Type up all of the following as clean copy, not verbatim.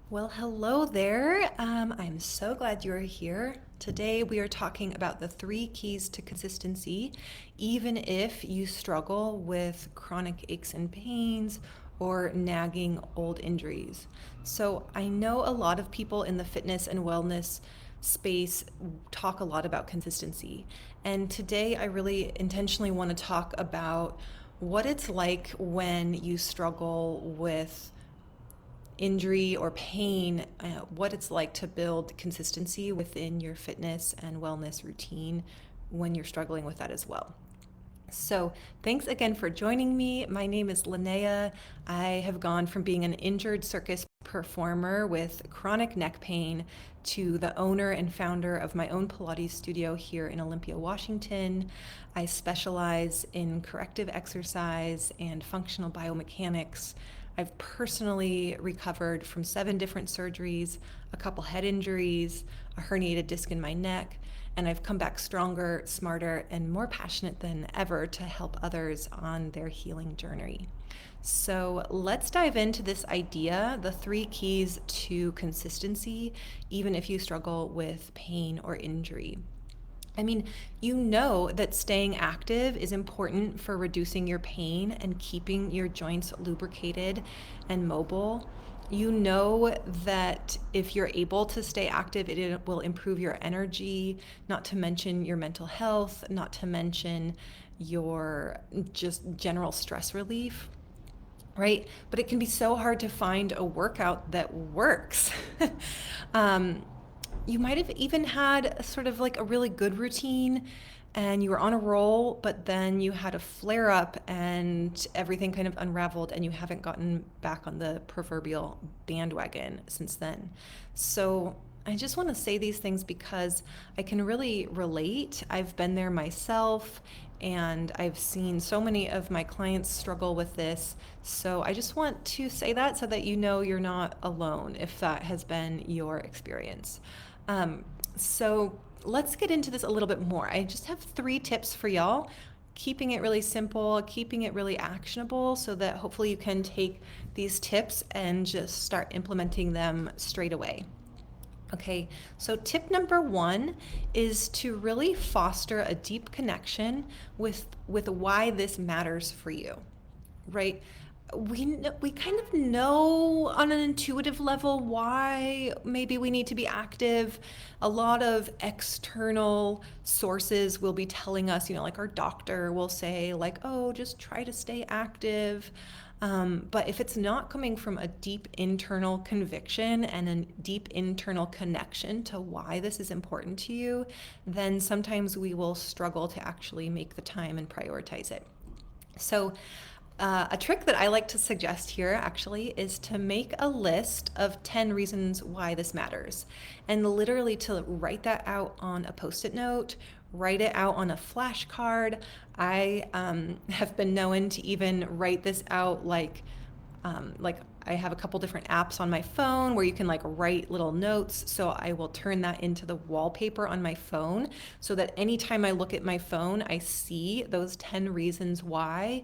Well, hello there. I'm so glad you're here. Today, we are talking about the three keys to consistency, even if you struggle with chronic aches and pains or nagging old injuries. So, I know a lot of people in the fitness and wellness space talk a lot about consistency. And today, I really intentionally want to talk about what it's like when you struggle with injury or pain, what it's like to build consistency within your fitness and wellness routine when you're struggling with that as well. So, thanks again for joining me. My name is Linnea. I have gone from being an injured circus performer with chronic neck pain to the owner and founder of my own Pilates studio here in Olympia, Washington. I specialize in corrective exercise and functional biomechanics. I've personally recovered from 7 different surgeries, a couple head injuries, a herniated disc in my neck, and I've come back stronger, smarter, and more passionate than ever to help others on their healing journey. So let's dive into this idea, the three keys to consistency, even if you struggle with pain or injury. I mean, you know that staying active is important for reducing your pain and keeping your joints lubricated and mobile. You know that if you're able to stay active, it will improve your energy, not to mention your mental health, not to mention your just general stress relief, right? But it can be so hard to find a workout that works. um, you might have even had sort of like a really good routine and you were on a roll, but then you had a flare up and everything kind of unraveled and you haven't gotten back on the proverbial bandwagon since then. So I just want to say these things because I can really relate. I've been there myself and I've seen so many of my clients struggle with this. So I just want to say that so that you know you're not alone if that has been your experience. Um, so let's get into this a little bit more. I just have 3 tips for y'all, keeping it really simple, keeping it really actionable so that hopefully you can take these tips and just start implementing them straight away. Okay, so tip number 1 is to really foster a deep connection with why this matters for you, right? We kind of know on an intuitive level why maybe we need to be active. A lot of external sources will be telling us, like our doctor will say, like, oh, just try to stay active. But if it's not coming from a deep internal conviction and a deep internal connection to why this is important to you, then sometimes we will struggle to actually make the time and prioritize it. So, a trick that I like to suggest here actually is to make a list of 10 reasons why this matters. And literally to write that out on a post it note, write it out on a flashcard. I have been known to even write this out like I have a couple different apps on my phone where you can like write little notes. So I will turn that into the wallpaper on my phone so that anytime I look at my phone, I see those 10 reasons why.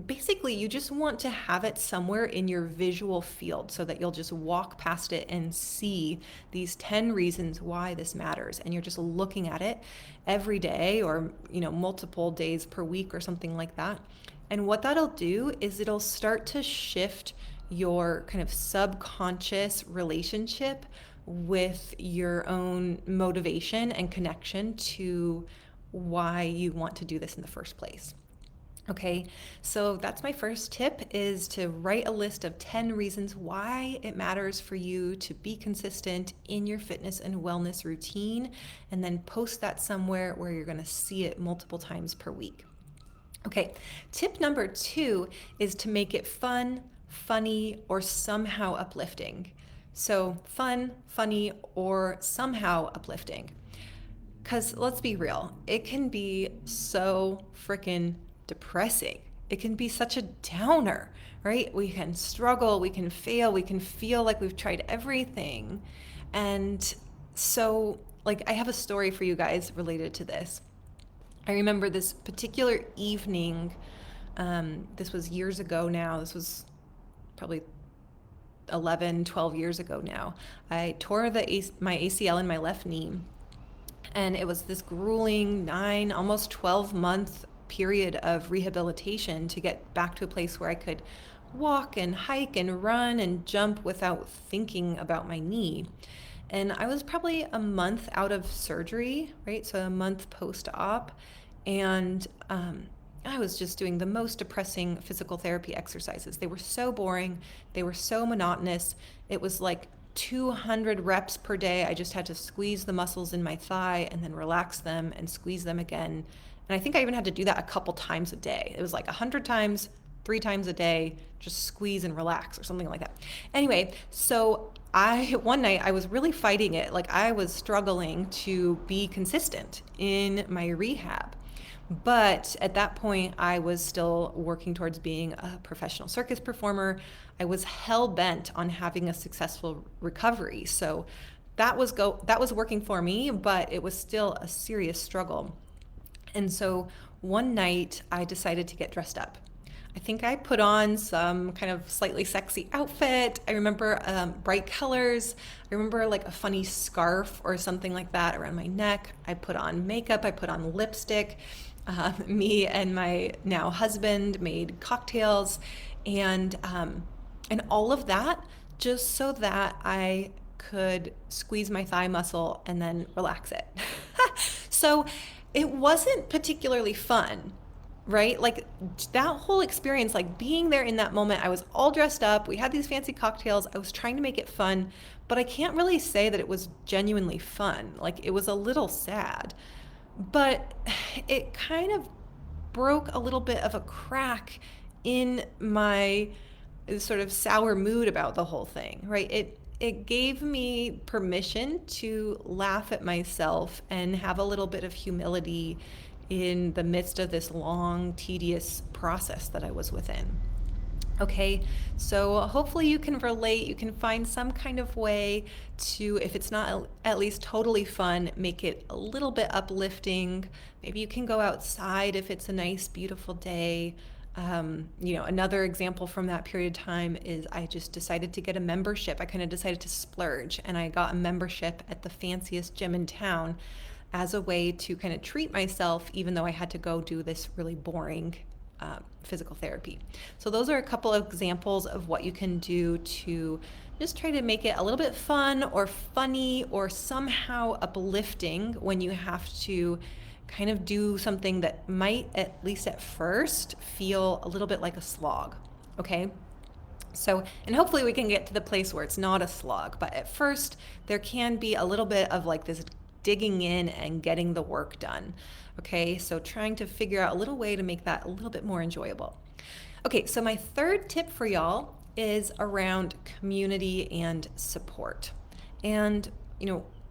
Basically, you just want to have it somewhere in your visual field so that you'll just walk past it and see these 10 reasons why this matters. And you're just looking at it every day or, multiple days per week or something like that. And what that'll do is it'll start to shift your kind of subconscious relationship with your own motivation and connection to why you want to do this in the first place. Okay, so that's my first tip is to write a list of 10 reasons why it matters for you to be consistent in your fitness and wellness routine, and then post that somewhere where you're going to see it multiple times per week. Okay, tip number 2 is to make it fun, funny, or somehow uplifting. So, fun, funny, or somehow uplifting. Because let's be real, it can be so freaking depressing. It can be such a downer, right? We can struggle, we can fail, we can feel like we've tried everything. And so, like, I have a story for you guys related to this. I remember this particular evening. This was years ago now. This was probably 11, 12 years ago now. I tore my ACL in my left knee, and it was this grueling 9, almost 12-month period of rehabilitation to get back to a place where I could walk and hike and run and jump without thinking about my knee. And I was probably a month out of surgery, right? So a month post-op. And I was just doing the most depressing physical therapy exercises. They were so boring. They were so monotonous. It was like 200 reps per day. I just had to squeeze the muscles in my thigh and then relax them and squeeze them again. And I think I even had to do that a couple times a day. It was like 100 times, 3 times a day, just squeeze and relax or something like that. Anyway, so one night I was really fighting it. Like, I was struggling to be consistent in my rehab. But at that point, I was still working towards being a professional circus performer. I was hell bent on having a successful recovery. So that was working for me, but it was still a serious struggle. And so one night I decided to get dressed up. I think I put on some kind of slightly sexy outfit. I remember bright colors. I remember like a funny scarf or something like that around my neck. I put on makeup. I put on lipstick. Me and my now husband made cocktails, and all of that just so that I could squeeze my thigh muscle and then relax it. So it wasn't particularly fun, right? Like, that whole experience, like being there in that moment, I was all dressed up. We had these fancy cocktails. I was trying to make it fun, but I can't really say that it was genuinely fun. Like, it was a little sad, but it kind of broke a little bit of a crack in my sort of sour mood about the whole thing, right? It gave me permission to laugh at myself and have a little bit of humility in the midst of this long, tedious process that I was within. Okay, so hopefully you can relate. You can find some kind of way to, if it's not at least totally fun, make it a little bit uplifting. Maybe you can go outside if it's a nice, beautiful day. Another example from that period of time is I just decided to get a membership. I kind of decided to splurge, and I got a membership at the fanciest gym in town as a way to kind of treat myself, even though I had to go do this really boring physical therapy. So those are a couple of examples of what you can do to just try to make it a little bit fun or funny or somehow uplifting when you have to kind of do something that might, at least at first, feel a little bit like a slog. Okay? So, and hopefully we can get to the place where it's not a slog, but at first there can be a little bit of like this digging in and getting the work done. Okay, so trying to figure out a little way to make that a little bit more enjoyable. Okay, so my third tip for y'all is around community and support. And,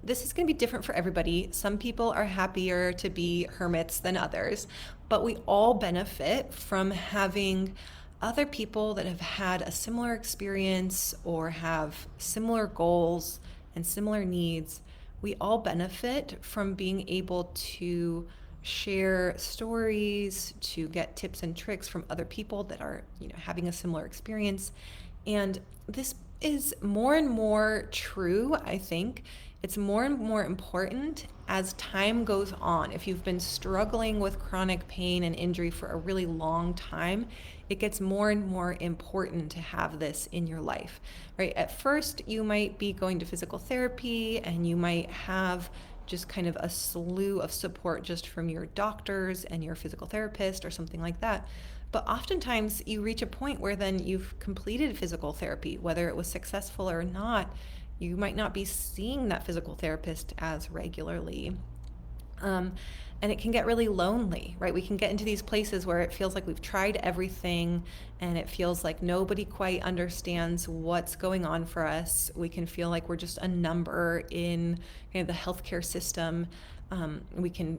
this is going to be different for everybody. Some people are happier to be hermits than others, but we all benefit from having other people that have had a similar experience or have similar goals and similar needs. We all benefit from being able to share stories, to get tips and tricks from other people that are, having a similar experience. And this is more and more true, I think. It's more and more important as time goes on. If you've been struggling with chronic pain and injury for a really long time, it gets more and more important to have this in your life, right? At first, you might be going to physical therapy and you might have just kind of a slew of support just from your doctors and your physical therapist or something like that. But oftentimes you reach a point where then you've completed physical therapy, whether it was successful or not. You might not be seeing that physical therapist as regularly. And it can get really lonely, right? We can get into these places where it feels like we've tried everything and it feels like nobody quite understands what's going on for us. We can feel like we're just a number in the healthcare system. We can,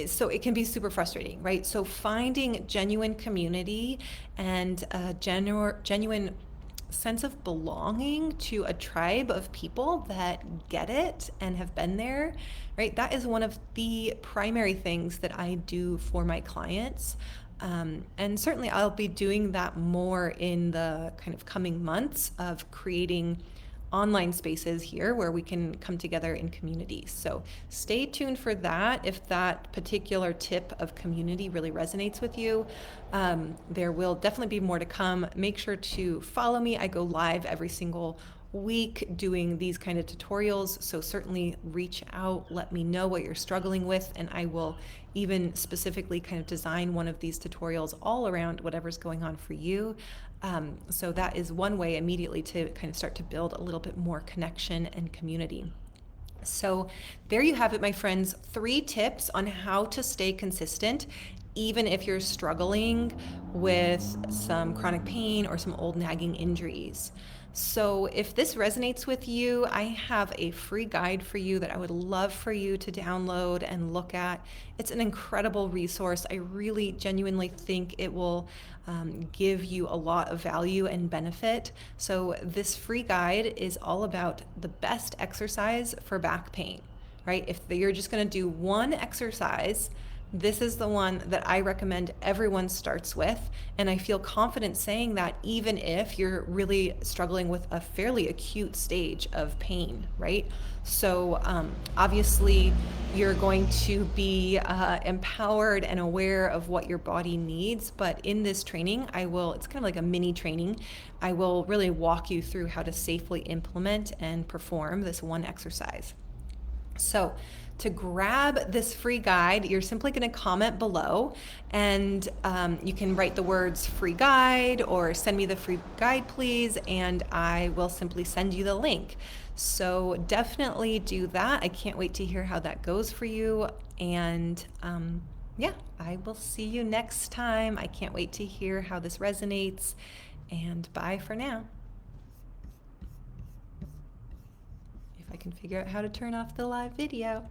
so it can be super frustrating, right? So finding genuine community and a genuine sense of belonging to a tribe of people that get it and have been there, right? That is one of the primary things that I do for my clients. And certainly I'll be doing that more in the kind of coming months of creating online spaces here where we can come together in community. So stay tuned for that. If that particular tip of community really resonates with you, there will definitely be more to come. Make sure to follow me. I go live every single week doing these kind of tutorials. So certainly reach out, let me know what you're struggling with, and I will even specifically kind of design one of these tutorials all around whatever's going on for you. So that is one way immediately to kind of start to build a little bit more connection and community. So there you have it, my friends. 3 tips on how to stay consistent, even if you're struggling with some chronic pain or some old nagging injuries. So if this resonates with you, I have a free guide for you that I would love for you to download and look at. It's an incredible resource. I really genuinely think it will give you a lot of value and benefit. So this free guide is all about the best exercise for back pain, right? If you're just going to do one exercise, this is the one that I recommend everyone starts with. And I feel confident saying that even if you're really struggling with a fairly acute stage of pain, right? So obviously you're going to be empowered and aware of what your body needs. But in this training, it's kind of like a mini training. I will really walk you through how to safely implement and perform this one exercise. So to grab this free guide, you're simply going to comment below, and you can write the words free guide or send me the free guide, please, and I will simply send you the link. So definitely do that. I can't wait to hear how that goes for you. And yeah, I will see you next time. I can't wait to hear how this resonates. And bye for now. If I can figure out how to turn off the live video.